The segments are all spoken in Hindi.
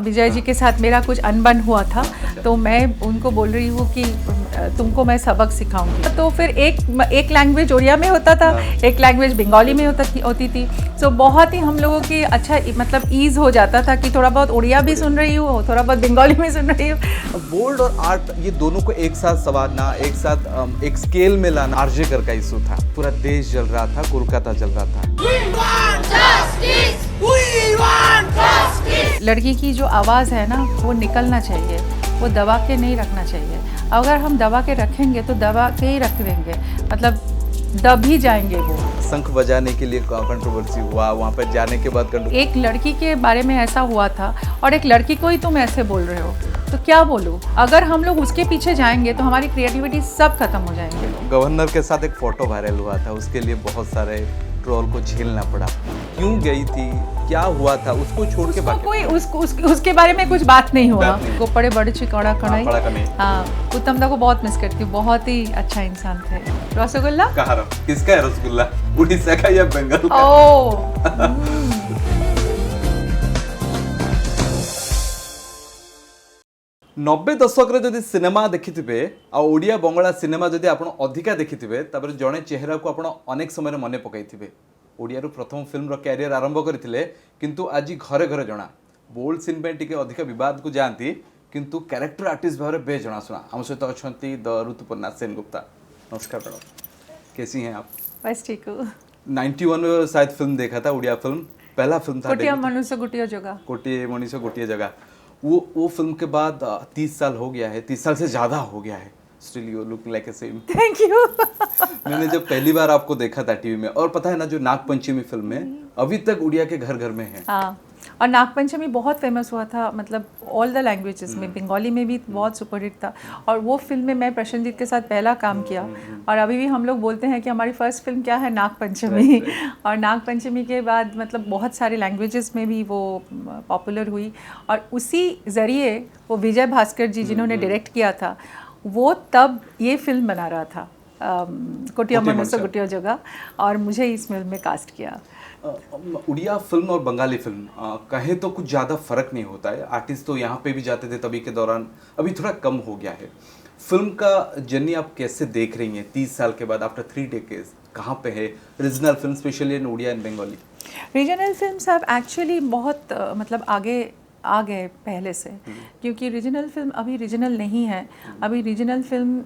विजय जी के साथ मेरा कुछ अनबन हुआ था, तो मैं उनको बोल रही हूँ कि तुमको मैं सबक सिखाऊंगी। तो फिर एक लैंग्वेज ओडिया में होता था, एक लैंग्वेज बंगाली में होती थी। सो बहुत ही हम लोगों की अच्छा मतलब ईज हो जाता था कि थोड़ा बहुत ओडिया भी सुन रही हूँ, थोड़ा बहुत बंगाली में सुन रही हूँ। बोल्ड और आर्ट ये दोनों को एक साथ संवारना, एक साथ एक स्केल में लाना आरजे का इशू था। पूरा देश जल रहा था, कोलकाता जल रहा था। लड़की की जो आवाज़ है ना वो निकलना चाहिए, वो दबा के नहीं रखना चाहिए। अगर हम दबा के रखेंगे तो दबा के ही रख देंगे, मतलब दब ही जाएंगे वो। शंख बजाने के लिए कंट्रोवर्सी हुआ, वहाँ पर जाने के बाद एक लड़की के बारे में ऐसा हुआ था और एक लड़की को ही तुम ऐसे बोल रहे हो, तो क्या बोलूँ। अगर हम लोग उसके पीछे जाएंगे तो हमारी क्रिएटिविटी सब खत्म हो जाएंगे। गवर्नर के साथ एक फोटो वायरल हुआ था, उसके लिए बहुत सारे ट्रोल को झेलना पड़ा। क्यों गई थी, क्या हुआ था, उसको छोड़ के कोई उसके बारे में कुछ बात नहीं हुआ। वो बड़े बड़े चिकौड़ा कढ़ाई। हाँ, उत्तम दा को बहुत मिस करती हूँ, बहुत ही अच्छा इंसान थे। रसगुल्ला कहाँ किसका है रसगुल्ला, उड़ीसा का या बंगाल का? ओ 90 दशक जदि सिनेमा देखिथिबे आ ओडिया बंगला सिनेमा जदि आपण अधिका देखिथिबे तबरे जणे चेहरा को आपण अनेक समय मने पकाइथिबे। ओडिया रो प्रथम फिल्म रो कैरियर आरंभ करथिले, किंतु आज घरे घरे जणा। बोल्ड सीन पे टिके अधिका विवाद को जानती, किंतु कैरेक्टर आर्टिस्ट भाव बे जणा सुना। हम सहित अछंती द ऋतुपर्णा सेनगुप्ता। नमस्कार मैडम, कैसी हैं आप? बस ठीक हूँ। 91 में शायद फिल्म देखा था, ओडिया फिल्म, पहला फिल्म था कोटिया मनुष्य गुटिया जगह। कोटिया मनुष्य गुटिया जगह। वो फिल्म के बाद 30 साल हो गया है, 30 साल से ज़्यादा हो गया है। Still you look like a same. Thank you. मैंने जब पहली बार आपको देखा था टीवी में, और पता है ना जो नागपंचमी फिल्म है अभी तक उड़िया के घर घर में है। हाँ, और नागपंचमी बहुत फेमस हुआ था, मतलब ऑल द लैंग्वेजेस में, बंगाली में भी बहुत सुपरहिट था। और वो फिल्म में मैं प्रसन्नजीत के साथ पहला काम किया, और अभी भी हम लोग बोलते हैं कि हमारी फर्स्ट फिल्म क्या है, नागपंचमी। और नागपंचमी के बाद मतलब बहुत सारे लैंग्वेजेस में भी वो पॉपुलर हुई, और उसी ज़रिए वो विजय भास्कर जी जिन्होंने डायरेक्ट किया था, वो तब ये फिल्म बना रहा था, कोटिया मनुष्य गुटिया जगह, और मुझे इस फिल्म में कास्ट किया। उड़िया फिल्म और बंगाली फिल्म कहे तो कुछ ज़्यादा फर्क नहीं होता है। आर्टिस्ट तो यहाँ पे भी जाते थे तभी के दौरान, अभी थोड़ा कम हो गया है। फिल्म का जर्नी आप कैसे देख रही हैं 30 साल के बाद, आफ्टर 3 डेकेड्स? कहाँ पे है regional film, specially in Odia and Bengali? Regional films have actually बहुत मतलब आगे आ गए पहले से, क्योंकि रीजनल फिल्म अभी रीजनल नहीं है। अभी रीजनल फिल्म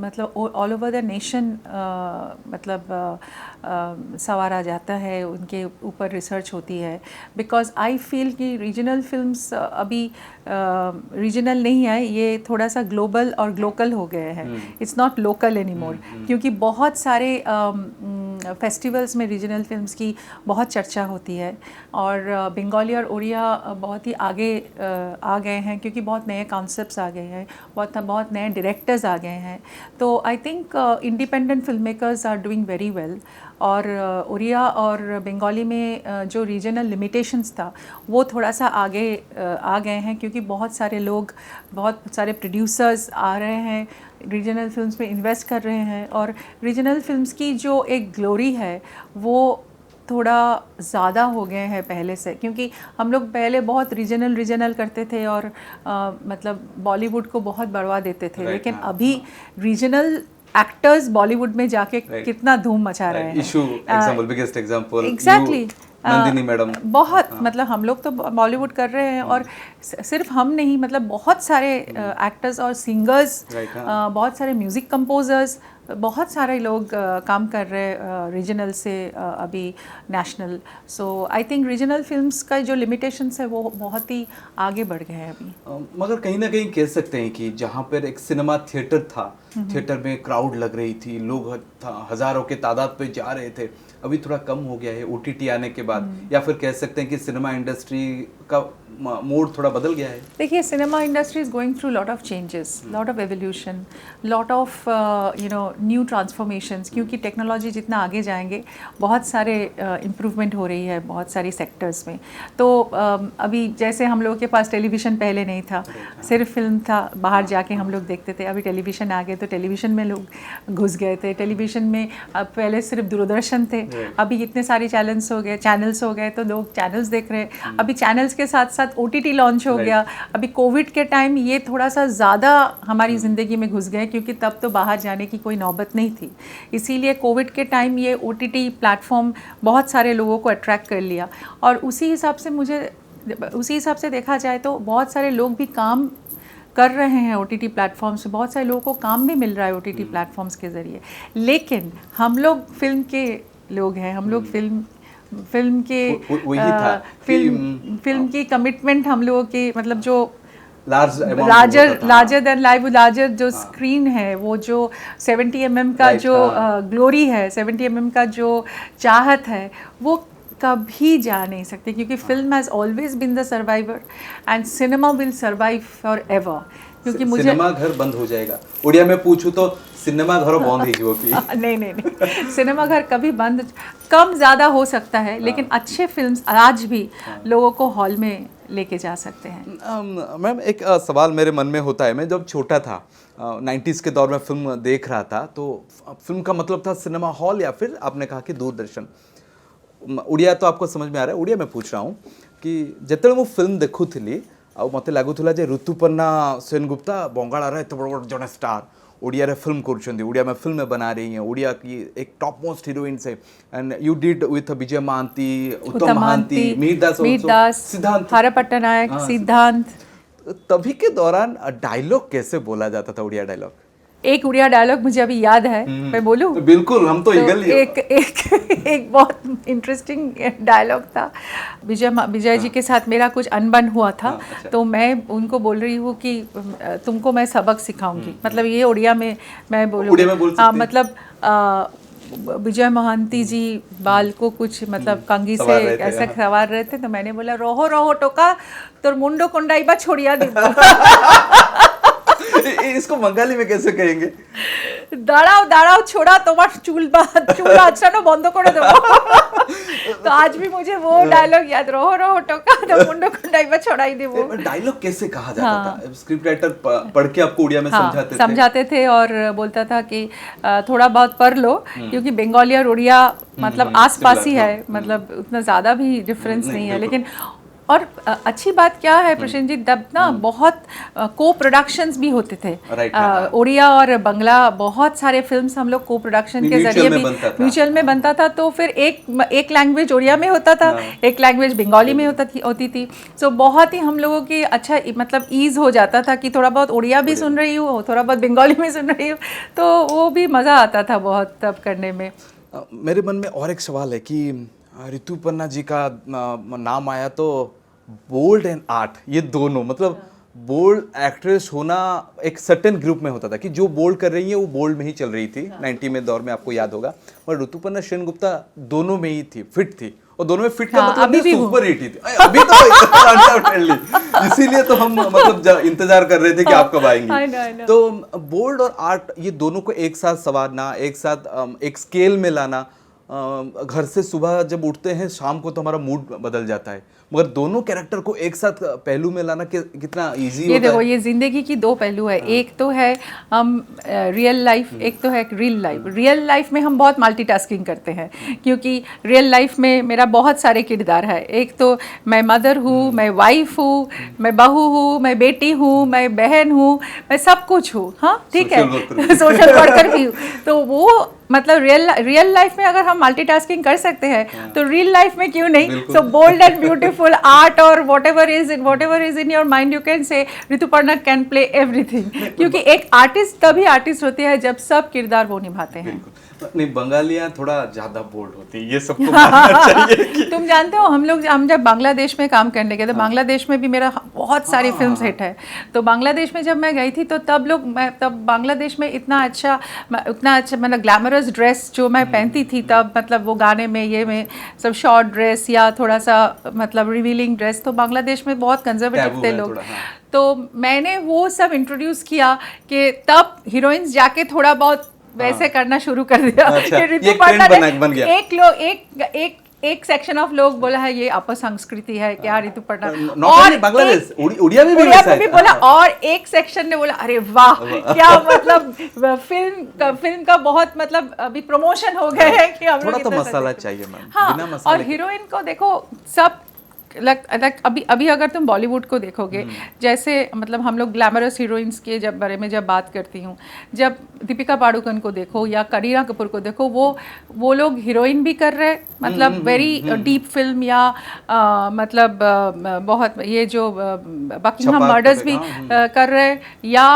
मतलब ऑल ओवर द नेशन मतलब संवारा जाता है, उनके ऊपर रिसर्च होती है। बिकॉज आई फील कि रीजनल फिल्म्स अभी रीजनल नहीं है, ये थोड़ा सा ग्लोबल और ग्लोकल हो गए हैं। It's not local any more, क्योंकि बहुत सारे फेस्टिवल्स में रीजनल फिल्म्स की बहुत चर्चा होती है। और बंगाली और उड़िया बहुत ही आगे आ गए हैं, क्योंकि बहुत नए कॉन्सेप्ट्स आ गए हैं, बहुत नए डायरेक्टर्स आ गए हैं। तो I think independent film makers are doing very well. और उड़िया और बंगाली में जो रीजनल लिमिटेशंस था वो थोड़ा सा आगे आ गए हैं, क्योंकि बहुत सारे लोग, बहुत सारे प्रोड्यूसर्स आ रहे हैं, रीजनल फिल्म्स में इन्वेस्ट कर रहे हैं। और रीजनल फिल्म्स की जो एक ग्लोरी है वो थोड़ा ज़्यादा हो गए हैं पहले से, क्योंकि हम लोग पहले बहुत रीजनल करते थे और मतलब बॉलीवुड को बहुत बढ़वा देते थे। लेकिन अभी रीजनल एक्टर्स बॉलीवुड में जाके कितना धूम मचा रहे हैं। Issue example, biggest example exactly, Nandini madam. बहुत मतलब हम लोग तो बॉलीवुड कर रहे हैं, और सिर्फ हम नहीं, मतलब बहुत सारे एक्टर्स और सिंगर्स, बहुत सारे म्यूज़िक कंपोजर्स, बहुत सारे लोग काम कर रहे हैं रीजनल से अभी national. So I think regional films का जो लिमिटेशंस है वो बहुत ही आगे बढ़ गए हैं अभी। मगर कहीं ना कहीं कह सकते हैं कि जहाँ पर एक सिनेमा थिएटर था, थिएटर में क्राउड लग रही थी, लोग हज़ारों के तादाद पे जा रहे थे, अभी थोड़ा कम हो गया है ओटीटी आने के बाद। या फिर कह सकते हैं कि सिनेमा इंडस्ट्री का मोड थोड़ा बदल गया है। देखिए, cinema industry is going through lot of changes, lot of evolution, lot of you know new transformations, क्योंकि टेक्नोलॉजी जितना आगे जाएंगे बहुत सारे इम्प्रूवमेंट हो रही है बहुत सारी सेक्टर्स में। तो अभी जैसे हम लोगों के पास टेलीविज़न पहले नहीं था, सिर्फ फिल्म था, बाहर जाके हम लोग देखते थे। अभी टेलीविज़न आ गए तो टेलीविज़न में लोग घुस गए थे। टेलीविज़न में पहले सिर्फ दूरदर्शन थे, अभी इतने सारे चैनल्स हो गए तो लोग चैनल्स देख रहे हैं। अभी चैनल्स के साथ साथ OTT लॉन्च हो गया। अभी कोविड के टाइम ये थोड़ा सा ज़्यादा हमारी ज़िंदगी में घुस गए, क्योंकि तब तो बाहर जाने की कोई नौबत नहीं थी। इसीलिए कोविड के टाइम ये OTT प्लेटफॉर्म बहुत सारे लोगों को अट्रैक्ट कर लिया। और उसी हिसाब से देखा जाए तो बहुत सारे लोग भी काम कर रहे हैं OTT प्लेटफॉर्म्स से, बहुत सारे लोगों को काम भी मिल रहा है OTT प्लेटफॉर्म्स के ज़रिए। लेकिन हम लोग फिल्म के लोग हैं, हम लोग फिल्म की कमिटमेंट हम लोगों की, मतलब जो लार्जर देन लाइफ, लार्जर जो स्क्रीन है, वो जो 70 mm का जो ग्लोरी है, 70 mm का जो चाहत है, वो कभी जा नहीं सकते, क्योंकि film has always been the survivor and cinema will survive for ever. क्योंकि मुझे सिनेमा घर बंद हो जाएगा, उड़िया में पूछूं तो सिनेमा घर बंद ही जो कि नहीं, सिनेमा घर कभी बंद कम ज़्यादा हो सकता है, लेकिन अच्छे फिल्म्स आज भी लोगों को हॉल में लेके जा सकते हैं। मैम एक सवाल मेरे मन में होता है, मैं जब छोटा था 90s के दौर में फिल्म देख रहा था, तो फिल्म का मतलब था सिनेमा हॉल या फिर आपने कहा कि दूरदर्शन। उड़िया तो आपको समझ में आ रहा है, उड़िया में पूछ रहा हूँ कि जितने वो फिल्म देखुली ଆଉ ମୋତେ ଲାଗୁଥିଲା ଯେ ऋतुपर्णा सेनगुप्ता बंगाళର ଏତେ ବଡ଼ ଜଣେ ଷ୍ଟାର୍ ओडिया फिल्म କରୁଛନ୍ତି, ओडिया में फिल्म बना रही हैं, ओडिया की एक टॉप मोस्ट हीरोइन से, एंड यू डिड विथ विजय महांती, उत्तम महांती, मीर दास, सिद्धांत, हर पट्टनायक, सिद्धांत। तभी के दौरान डायलॉग कैसे बोला जाता था, उड़िया डायलॉग? एक उड़िया डायलॉग मुझे अभी याद है, मैं बोलूं? तो बिल्कुल, हम तो एक बहुत इंटरेस्टिंग डायलॉग था। विजय जी के साथ मेरा कुछ अनबन हुआ था, तो मैं उनको बोल रही हूँ कि तुमको मैं सबक सिखाऊंगी, मतलब ये उड़िया में मैं बोलूँ। हाँ, मतलब विजय महांती जी बाल को कुछ मतलब कंघी से ऐसा सवार रहे थे, तो मैंने बोला रोहो रोहो टोका तोर मुंडो कोंडाइबा छोड़िया दी। इसको बंगाली में कैसे कहेंगे? दाड़ाओ दाड़ाओ छोड़ा तुम्हार चूल्हा आछड़ानो बंद करे देबो। तो आज भी मुझे वो डायलॉग याद, रोहो रोहो टोका तो मुंडो कोंडाइबा छोड़ाई देबो। डायलॉग कैसे कहा जाता था? स्क्रिप्ट राइटर पढ़ के आपको उड़िया में समझाते थे और बोलता था कि थोड़ा बहुत पढ़ लो, क्योंकि बंगाली और उड़िया मतलब आसपास ही है, मतलब उतना ज़्यादा भी डिफरेंस नहीं है। लेकिन और अच्छी बात क्या है प्रशांत जी, तब ना बहुत को प्रोडक्शंस भी होते थे, उड़िया और बंगला, बहुत सारे फिल्म्स हम लोग को प्रोडक्शन के जरिए भी म्यूचुअल में बनता था। तो फिर एक लैंग्वेज उड़िया में होता था, एक लैंग्वेज बंगाली में होती थी। सो बहुत ही हम लोगों की अच्छा मतलब ईज हो जाता था कि थोड़ा बहुत उड़िया भी सुन रही हूँ, थोड़ा बहुत बंगाली में सुन रही हूँ, तो वो भी मज़ा आता था बहुत तब करने में। मेरे मन में और एक सवाल है कि ऋतुपर्णा जी का नाम आया तो बोल्ड एंड आर्ट, ये दोनों मतलब बोल्ड एक्ट्रेस होना एक सर्टेन ग्रुप में होता था कि जो बोल्ड कर रही है वो बोल्ड में ही चल रही थी। 90 में दौर में आपको याद होगा, और ऋतुपर्णा सेनगुप्ता दोनों में ही थी, फिट थी, और दोनों में फिट का मतलब सुपर हिट ही थी। अभी तो इसीलिए तो हम मतलब इंतजार कर रहे थे कि आप कब आएंगी। तो बोल्ड और आर्ट ये दोनों को एक साथ संवारना, एक साथ एक स्केल में लाना, घर से सुबह जब उठते हैं शाम को तो हमारा मूड बदल जाता है, मगर दोनों कैरेक्टर को एक साथ पहलू में लाना कितना इजी होता है। ये देखो, ये जिंदगी की दो पहलू है, एक तो है हम रियल लाइफ, एक तो है रियल लाइफ। रियल लाइफ में हम बहुत मल्टीटास्किंग करते हैं, क्योंकि रियल लाइफ में मेरा बहुत सारे किरदार है। एक तो मैं मदर हूँ, मैं वाइफ हूँ, मैं बहू हूँ, मैं बेटी हूँ, मैं बहन हूँ, मैं सब कुछ हूँ। हाँ ठीक है, सोशल वर्कर भी हूँ। तो वो मतलब रियल लाइफ में अगर हम मल्टीटास्किंग कर सकते हैं तो रियल लाइफ में क्यों नहीं। So bold and beautiful art और whatever is in your mind, you can say Rituparna can play everything, क्योंकि एक आर्टिस्ट तभी आर्टिस्ट होती है जब सब किरदार वो निभाते हैं। नहीं, बंगालियाँ थोड़ा ज्यादा बोल्ड होती है, ये सबको मानना चाहिए कि तुम जानते हो हम जब बांग्लादेश में काम करने गए थे, बांग्लादेश में भी मेरा बहुत सारी फिल्म्स हिट है। तो बांग्लादेश में जब मैं गई थी तो तब बांग्लादेश में इतना अच्छा मतलब ग्लैमरस ड्रेस जो मैं पहनती थी तब, मतलब वो गाने में ये में सब शॉर्ट ड्रेस या थोड़ा सा मतलब रिवीलिंग ड्रेस, तो बांग्लादेश में बहुत कंजर्वेटिव थे लोग। तो मैंने वो सब इंट्रोड्यूस किया कि तब हीरोइंस जाके थोड़ा बहुत वैसे करना शुरू कर दिया अच्छा, कि ऋतु ये एक पर्णा trend ने बन गया। एक सेक्शन ऑफ लोग बोला है ये अपसंस्कृति है क्या ऋतु पर्णा, नॉट ओनली बांग्लादेश, उड़िया में भी उड़िया वैसा में भी है। बोला, और एक सेक्शन ने बोला अरे वाह क्या मतलब फिल्म का बहुत मतलब अभी प्रमोशन हो गए है कि हम लोग थोड़ा तो इतना मसाला देखें। चाहिए मैम, हाँ, बिना और मसाले के- हीरोइन को देखो सब अभी अगर तुम बॉलीवुड को देखोगे, जैसे मतलब हम लोग ग्लैमरस हीरोइंस के जब बारे में जब बात करती हूँ, जब दीपिका पाडुकोन को देखो या करीना कपूर को देखो, वो लोग हीरोइन भी कर रहे, मतलब वेरी डीप फिल्म या मतलब बहुत ये जो बकिंगहाम छपाक मर्डर्स भी हाँ, कर रहे, या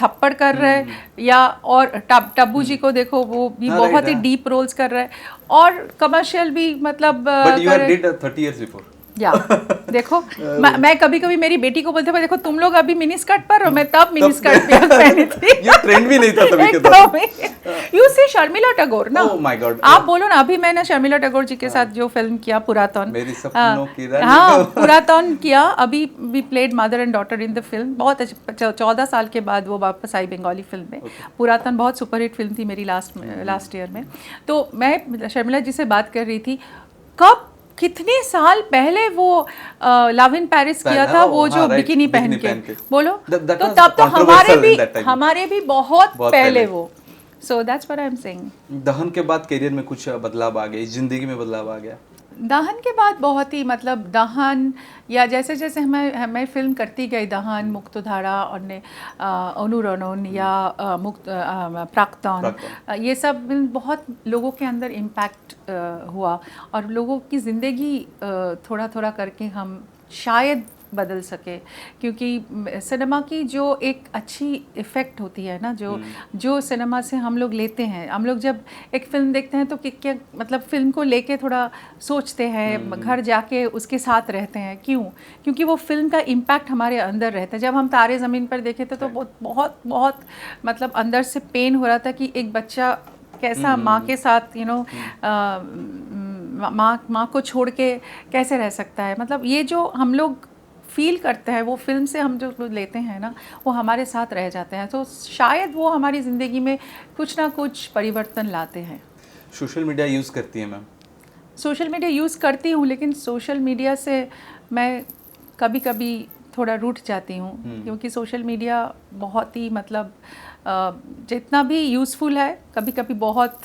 थप्पड़ कर रहे, या और टब्बू जी को देखो वो भी हाँ, बहुत ही right, डीप रोल्स कर रहे, और कमर्शियल भी मतलब बट यू कर हैव रहे। Did 30 years before. या देखो मैं कभी कभी मेरी बेटी को बोलते देखो तुम लोग अभी मिनी स्कर्ट पर हो, मैं तब मिनी स्कर्ट पहनी थी। ये ट्रेंड भी नहीं था तभी के दौरान। यू सी शर्मिला टैगोर ना, Oh my God, आप बोलो ना, अभी मैंने शर्मिला टैगोर जी के साथ जो फिल्म किया पुरातन, मेरी सपनों की रानी। हाँ पुरातन किया, अभी we played mother and daughter in the film, बहुत 14 साल के बाद वो वापस आई बंगाली फिल्म में। पुरातन बहुत सुपरहिट फिल्म थी मेरी लास्ट ईयर में। तो मैं शर्मिला जी से बात कर रही थी, कब कितने साल पहले वो लव इन पेरिस किया था, वो जो बिकिनी पहन के बोलो, तो तब तो हमारे भी बहुत पहले वो। So that's what I am saying. दहन के बाद करियर में कुछ बदलाव आ गए, जिंदगी में बदलाव आ गया? दहन के बाद बहुत ही मतलब दहन, या जैसे जैसे मैं फिल्म करती गई, दहन, मुक्तधारा और अनुरणन या प्राक्तन, ये सब फिल्म बहुत लोगों के अंदर इम्पैक्ट हुआ, और लोगों की ज़िंदगी थोड़ा थोड़ा करके हम शायद बदल सके, क्योंकि सिनेमा की जो एक अच्छी इफ़ेक्ट होती है ना, जो सिनेमा से हम लोग लेते हैं, हम लोग जब एक फ़िल्म देखते हैं तो क्या मतलब फ़िल्म को लेके थोड़ा सोचते हैं, घर जाके उसके साथ रहते हैं, क्यों? क्योंकि वो फ़िल्म का इम्पैक्ट हमारे अंदर रहता है। जब हम तारे ज़मीन पर देखे थे तो बहुत बहुत मतलब अंदर से पेन हो रहा था कि एक बच्चा कैसा माँ के साथ माँ को छोड़ के कैसे रह सकता है, मतलब ये जो हम लोग फील करते हैं वो फिल्म से हम जो लेते हैं ना, वो हमारे साथ रह जाते हैं, तो शायद वो हमारी ज़िंदगी में कुछ ना कुछ परिवर्तन लाते हैं। सोशल मीडिया यूज़ करती है मैम? सोशल मीडिया यूज़ करती हूँ, लेकिन सोशल मीडिया से मैं कभी कभी थोड़ा रूठ जाती हूँ, क्योंकि सोशल मीडिया बहुत ही मतलब जितना भी यूज़फुल है, कभी कभी बहुत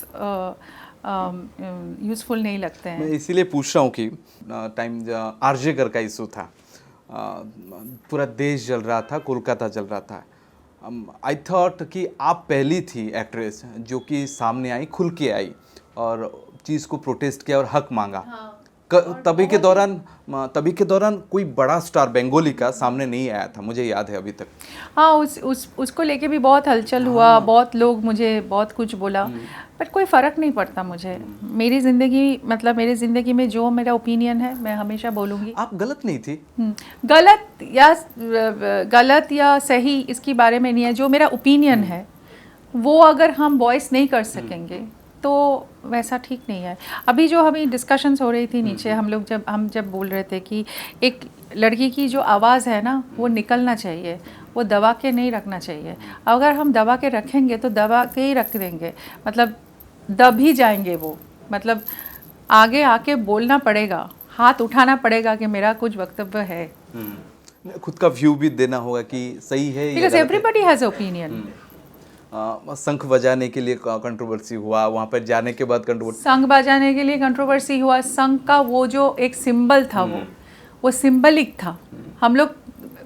यूज़फुल नहीं लगते हैं। मैं इसीलिए पूछ रहा हूँ कि टाइम आरजे कर का इशू था, पूरा देश जल रहा था, कोलकाता जल रहा था। आई थॉट कि आप पहली थी एक्ट्रेस जो कि सामने आई, खुल के आई और चीज़ को प्रोटेस्ट किया और हक मांगा। तभी के दौरान कोई बड़ा स्टार बंगाली का सामने नहीं आया था, मुझे याद है अभी तक। हाँ, उसको लेके भी बहुत हलचल हुआ, बहुत लोग मुझे बहुत कुछ बोला, बट कोई फ़र्क नहीं पड़ता मुझे। मेरी ज़िंदगी में जो मेरा ओपिनियन है मैं हमेशा बोलूँगी। आप गलत नहीं थी। गलत या सही इसके बारे में नहीं है, जो मेरा ओपिनियन है वो अगर हम वॉइस नहीं कर सकेंगे तो वैसा ठीक नहीं है। अभी जो हमें डिस्कशंस हो रही थी नीचे, हम जब बोल रहे थे कि एक लड़की की जो आवाज़ है ना वो निकलना चाहिए, वो दबा के नहीं रखना चाहिए। अगर हम दबा के रखेंगे तो दबा के ही रख देंगे, मतलब दब ही जाएंगे वो, मतलब आगे आके बोलना पड़ेगा, हाथ उठाना पड़ेगा कि मेरा कुछ वक्तव्य है। खुद का व्यू भी देना होगा कि सही है, बिकॉज एवरीबडी हैज़ ओपिनियन। शंख बजाने के लिए कंट्रोवर्सी हुआ, वहाँ पर जाने के बाद कंट्रोवर्सी, शंख बजाने के लिए कंट्रोवर्सी हुआ। शंख का वो जो एक सिंबल था वो सिंबलिक था। हम लोग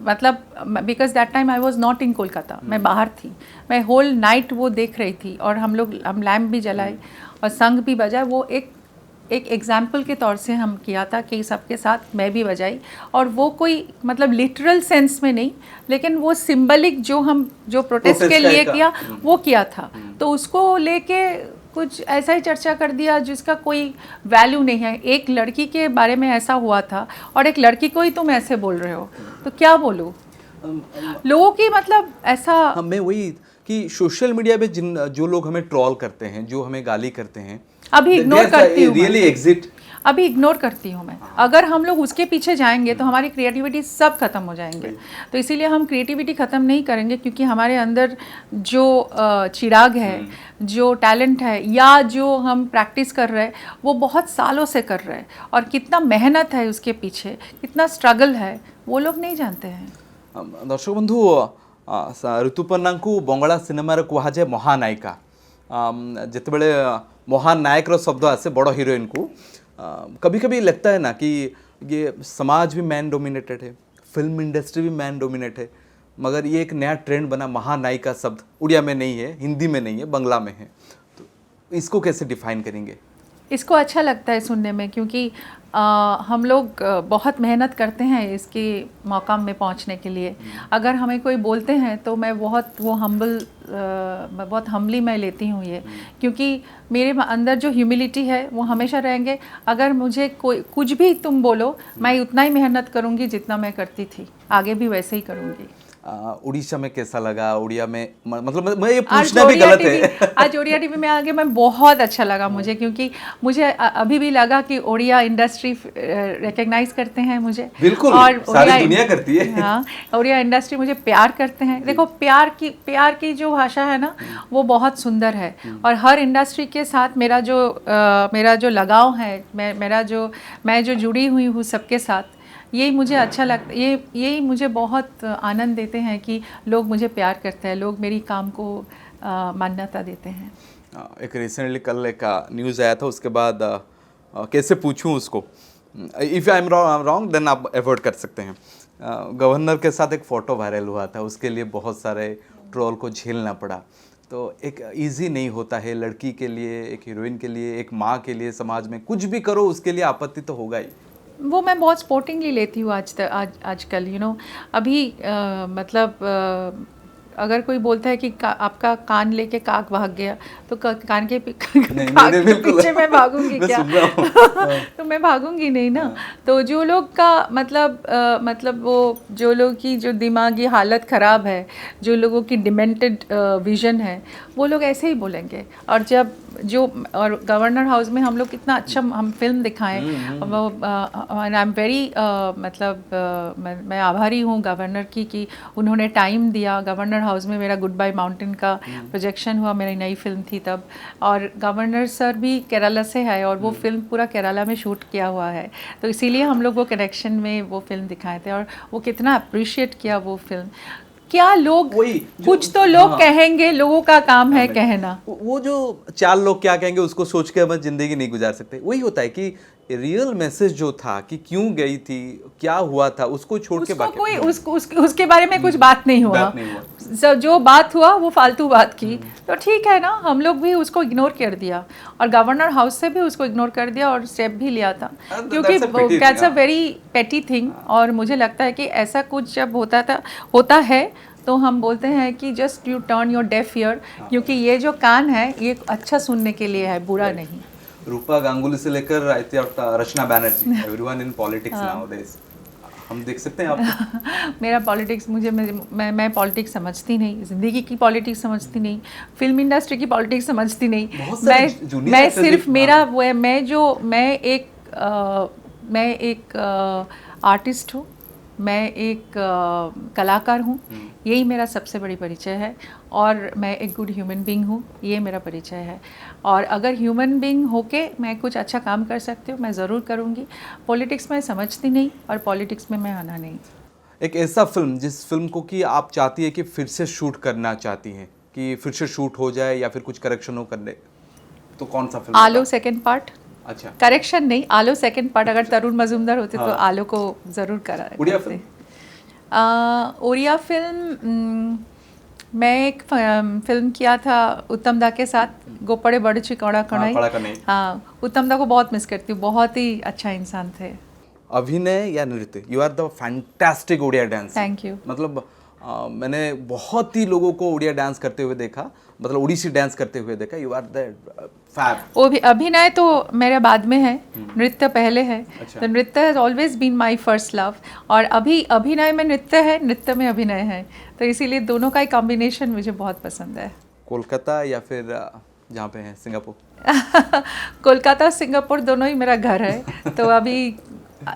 मतलब because that time I was not in Kolkata, मैं बाहर थी, मैं होल नाइट वो देख रही थी, और हम लैम्प भी जलाए और शंख भी बजाए। वो एक एग्जाम्पल के तौर से हम किया था कि सबके साथ मैं भी बजाई, और वो कोई मतलब लिटरल सेंस में नहीं, लेकिन वो सिंबलिक जो प्रोटेस्ट के लिए किया वो किया था। तो उसको लेके कुछ ऐसा ही चर्चा कर दिया जिसका कोई वैल्यू नहीं है। एक लड़की के बारे में ऐसा हुआ था और एक लड़की को ही तुम ऐसे बोल रहे हो, तो क्या बोलूँ लोगों की मतलब ऐसा। मैं वही कि सोशल मीडिया पे जो लोग हमें ट्रोल करते हैं, जो हमें गाली करते हैं, अभी इग्नोर करती हूँ, रियली एग्जिट। अभी इग्नोर करती हूँ मैं। अगर हम लोग उसके पीछे जाएंगे तो हमारी क्रिएटिविटी सब खत्म हो जाएंगे। तो इसीलिए हम क्रिएटिविटी ख़त्म नहीं करेंगे, क्योंकि हमारे अंदर जो चिराग है, जो टैलेंट है, या जो हम प्रैक्टिस कर रहे हैं वो बहुत सालों से कर रहे हैं, और कितना मेहनत है उसके पीछे, कितना स्ट्रगल है, वो लोग नहीं जानते हैं। दर्शक बंधु, ऋतुपर्णा को बंगला सिनेमार कहुए महानायिका। जितेबले महान नायक रो शब्द आसे बड़ हीरोइन को, कभी कभी लगता है ना कि ये समाज भी मैन डोमिनेटेड है, फिल्म इंडस्ट्री भी मैन डोमिनेट है, मगर ये एक नया ट्रेंड बना महानायिका शब्द उड़िया में नहीं है, हिंदी में नहीं है, बंगला में है। तो इसको कैसे डिफाइन करेंगे? इसको अच्छा लगता है सुनने में, क्योंकि हम लोग बहुत मेहनत करते हैं इसके मौकाम में पहुंचने के लिए। अगर हमें कोई बोलते हैं तो मैं बहुत बहुत हम्बली मैं लेती हूँ ये, क्योंकि मेरे अंदर जो ह्यूमिलिटी है वो हमेशा रहेंगे। अगर मुझे कोई कुछ भी तुम बोलो, मैं उतना ही मेहनत करूँगी जितना मैं करती थी, आगे भी वैसे ही करूँगी। उड़ीसा में कैसा लगा? उड़िया में मतलब मैं ये पूछना भी गलत है। आज उड़िया टीवी में आके मैं बहुत अच्छा लगा मुझे, क्योंकि मुझे अभी भी लगा कि उड़िया इंडस्ट्री रिकग्नाइज करते हैं मुझे। बिल्कुल, और सारी दुनिया करती है। हाँ, उड़िया इंडस्ट्री मुझे प्यार करते हैं। देखो, प्यार की जो भाषा है ना, वो बहुत सुंदर है। और हर इंडस्ट्री के साथ मेरा जो लगाव है, मैं जो जुड़ी हुई हूँ सबके साथ, यही मुझे अच्छा लगता है। यही मुझे बहुत आनंद देते हैं कि लोग मुझे प्यार करते हैं, लोग मेरी काम को मान्यता देते हैं। एक रिसेंटली कल एक न्यूज़ आया था, उसके बाद कैसे पूछूं उसको, if I am wrong then आप अवॉइड कर सकते हैं। गवर्नर के साथ एक फ़ोटो वायरल हुआ था, उसके लिए बहुत सारे ट्रोल को झेलना पड़ा। तो एक इजी नहीं होता है लड़की के लिए, एक हीरोइन के लिए, एक माँ के लिए, समाज में कुछ भी करो उसके लिए आपत्ति तो होगा ही। वो मैं बहुत स्पोर्टिंगली लेती हूँ आजकल, अभी मतलब अगर कोई बोलता है कि आपका कान लेके काक भाग गया, तो कान के पीछे मैं भागूंगी क्या? तो मैं भागूंगी नहीं ना। तो जो लोग का मतलब वो जो लोग की जो दिमागी हालत ख़राब है, जो लोगों की डिमेंटेड विजन है, वो लोग ऐसे ही बोलेंगे। और और गवर्नर हाउस में हम लोग कितना अच्छा हम फिल्म दिखाएं, वो आई एम वेरी मैं आभारी हूँ गवर्नर की कि उन्होंने टाइम दिया। गवर्नर हाउस में मेरा गुड बाय माउंटेन का प्रोजेक्शन हुआ, मेरी नई फिल्म थी तब। और गवर्नर सर भी केरला से है, और वो फिल्म पूरा केरला में शूट किया हुआ है, तो इसीलिए हम लोग वो कनेक्शन में वो फिल्म दिखाए थे। और वो कितना अप्रिशिएट किया वो फिल्म। क्या लोग कुछ तो लोग कहेंगे, लोगों का काम है कहना। वो जो 4 लोग क्या कहेंगे उसको सोच के हम जिंदगी नहीं गुजार सकते। वही होता है कि रियल मैसेज जो था कि क्यों गई थी, क्या हुआ था, उसको छोड़ के बाकी कोई उसके बारे में कुछ बात नहीं हुआ। जो बात हुआ वो फालतू बात की, तो ठीक है ना, हम लोग भी उसको इग्नोर कर दिया, और गवर्नर हाउस से भी उसको इग्नोर कर दिया और स्टेप भी लिया था, क्योंकि दैट्स अ वेरी पेटी थिंग। और मुझे लगता है कि ऐसा कुछ जब होता है तो हम बोलते हैं कि just U turn your deaf ear, क्योंकि ये जो कान है ये अच्छा सुनने के लिए है, बुरा नहीं। रूपा गांगुली से लेकर I think Rachna Banerjee, everyone in politics nowadays, हम देख सकते हैं आपको। मेरा पॉलिटिक्स मैं पॉलिटिक्स समझती नहीं, ज़िंदगी की पॉलिटिक्स समझती नहीं, फिल्म इंडस्ट्री की पॉलिटिक्स समझती नहीं। मैं सिर्फ मेरा वो है, मैं एक आर्टिस्ट हूँ, मैं एक कलाकार हूँ, यही मेरा सबसे बड़ी परिचय है। और मैं एक गुड ह्यूमन बीइंग हूँ, ये मेरा परिचय है। और अगर ह्यूमन बीइंग होके मैं कुछ अच्छा काम कर सकती हूँ, मैं ज़रूर करूँगी। पॉलिटिक्स में समझती नहीं, और पॉलिटिक्स में मैं आना नहीं। एक ऐसा फिल्म जिस फिल्म को कि आप चाहती है कि फिर से शूट करना चाहती हैं, कि फिर से शूट हो जाए या फिर कुछ करेक्शन हो करने, तो कौन सा फिल्म? आलो सेकेंड पार्ट। अच्छा, करेक्शन नहीं, आलो सेकंड पार्ट। अगर तरुण मजूमदार होते तो आलो को ज़रूर करा। उड़िया फिल्म? उड़िया फिल्म मैं एक फिल्म किया था उत्तम दा के साथ, गोपड़े बड़ची कड़ा कड़ाई। हाँ, उत्तम दा को बहुत मिस करती हूँ, बहुत ही अच्छा इंसान थे। अभिनय या नृत्य, you are the fantastic Odia dance. Thank you. मतलब मैंने बहुत ही लोगों को उड़िया डांस करते हुए देखा, मतलब उड़ीसी डांस करते हुए देखा। You are the fab. वो भी अभिनय तो मेरे बाद में है, नृत्य पहले है। अच्छा। तो नृत्य has always been my first love, और अभी अभिनय में नृत्य है, नृत्य में अभिनय है, तो इसीलिए दोनों का ही कॉम्बिनेशन मुझे बहुत पसंद है। कोलकाता या फिर जहाँ पे हैं सिंगापुर? कोलकाता और सिंगापुर दोनों ही मेरा घर है, तो अभी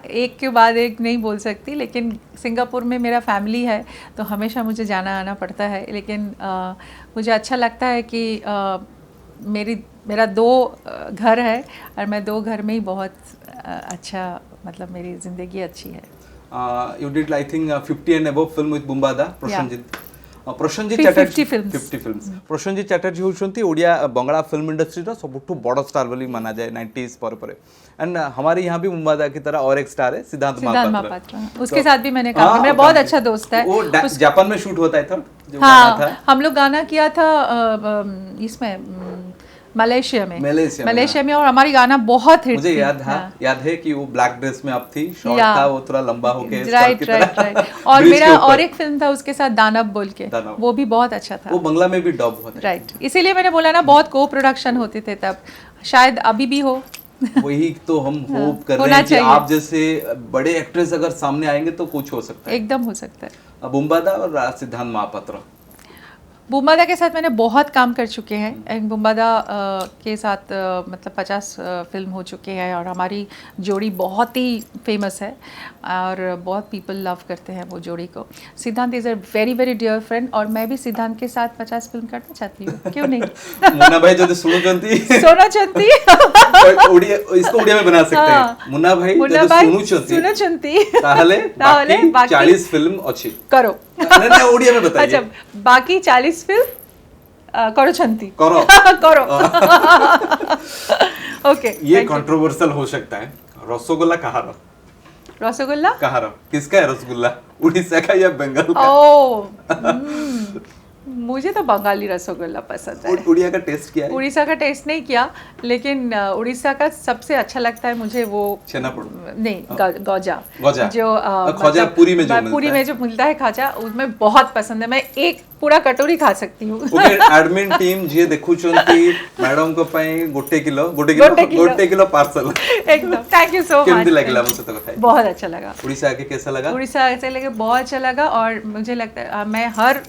एक के बाद एक नहीं बोल सकती, लेकिन सिंगापुर में मेरा फैमिली है तो हमेशा मुझे जाना आना पड़ता है। लेकिन मुझे अच्छा लगता है कि मेरा 2 घर है और मैं 2 घर में ही बहुत अच्छा, मतलब मेरी ज़िंदगी अच्छी है। You did I think 50 and above film with बुम्बादा प्रसन्नजीत। प्रसन्नजीत 50 चैटर्जी films. 50 फिल्म्स। प्रसन्नजीत चैटर्जी होउछंती ओडिया बंगला फिल्म इंडस्ट्री रा सबुठु बड़ स्टार बोली माना जाए 90s पर। एंड हमारे यहाँ भी बुम्बादा की तरह और एक स्टार है सिद्धांत महापात्र। उसके साथ भी मैंने काम किया, मेरा बहुत अच्छा दोस्त है। वो जापान में शूट होता है था जो गाना हाँ, था। हम लोग गाना किया था इसमें मलेशिया में, और हमारी गाना बहुत हिट मुझे थी। याद है कि वो ब्लैक ड्रेस में आप थी, शॉर्ट था वो थोड़ा लंबा होके राइट। और मेरा और एक फिल्म था उसके साथ दानव बोल के, वो भी बहुत अच्छा था। वो बंगला में भी डब हुआ था। राइट, इसीलिए मैंने बोला ना बहुत को प्रोडक्शन होते थे तब, शायद अभी भी हो। वही तो हम होप कर रहे हैं कि आप जैसे बड़े एक्ट्रेस अगर सामने आएंगे तो कुछ हो सकता है। एकदम हो सकता है। बुम्बादा और सिद्धांत महापात्र। बुम्बादा के साथ मैंने बहुत काम कर चुके हैं। बुम्बादा के साथ मतलब 50 फिल्म हो चुके हैं और हमारी जोड़ी बहुत ही फेमस है और बहुत पीपल लव करते हैं वो जोड़ी को। Siddhant is a very very dear friend और मैं भी सिद्धांत के साथ 50 फिल्म करना चाहती हूँ, क्यों नहीं। मुन्ना भाई जो सुनुचंती ओडिया, इसको ओडिया में बना सकते हैं। मुन्ना भाई सुनुचंती ताहले बाकी 40 फिल्म अच्छी करो। नहीं ओडिया में बताइए। अच्छा, बाकी 40 फिल्म करो करो। ओके, ये कंट्रोवर्शियल हो सकता है। रसगुल्ला कहाँ रहा? रसगुल्ला कहाँ रहा? किसका है रसगुल्ला, उड़ीसा का या बंगाल का? मुझे तो बंगाली रसगुल्ला पसंद है। उड़िया का टेस्ट किया है? उड़ीसा का टेस्ट नहीं किया, लेकिन उड़ीसा का सबसे अच्छा लगता है मुझे वो छेनापोड़ नहीं, गौजा जो खाजा पूरी में जो मिलता है खाजा, उसमें बहुत पसंद है। मैं एक पूरा कटोरी खा सकती हूँ। एडमिन टीम जी देखुचंती मैडम को पई गोटे किलो पार्सल एकदम। Thank you so much. केमती लागला मुझे तो बताइए। बहुत अच्छा लगा। उड़ीसा आके कैसा लगा? उड़ीसा ऐसे लगे बहुत अच्छा लगा और मुझे लगता है मैं हर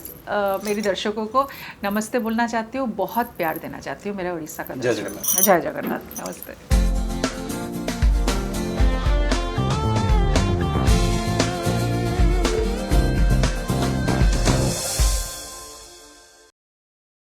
मेरी दर्शकों को नमस्ते बोलना चाहती हूँ, बहुत प्यार देना चाहती हूँ मेरा उड़ीसा का। जय जगन्नाथ। जय जगन्नाथ। नमस्ते।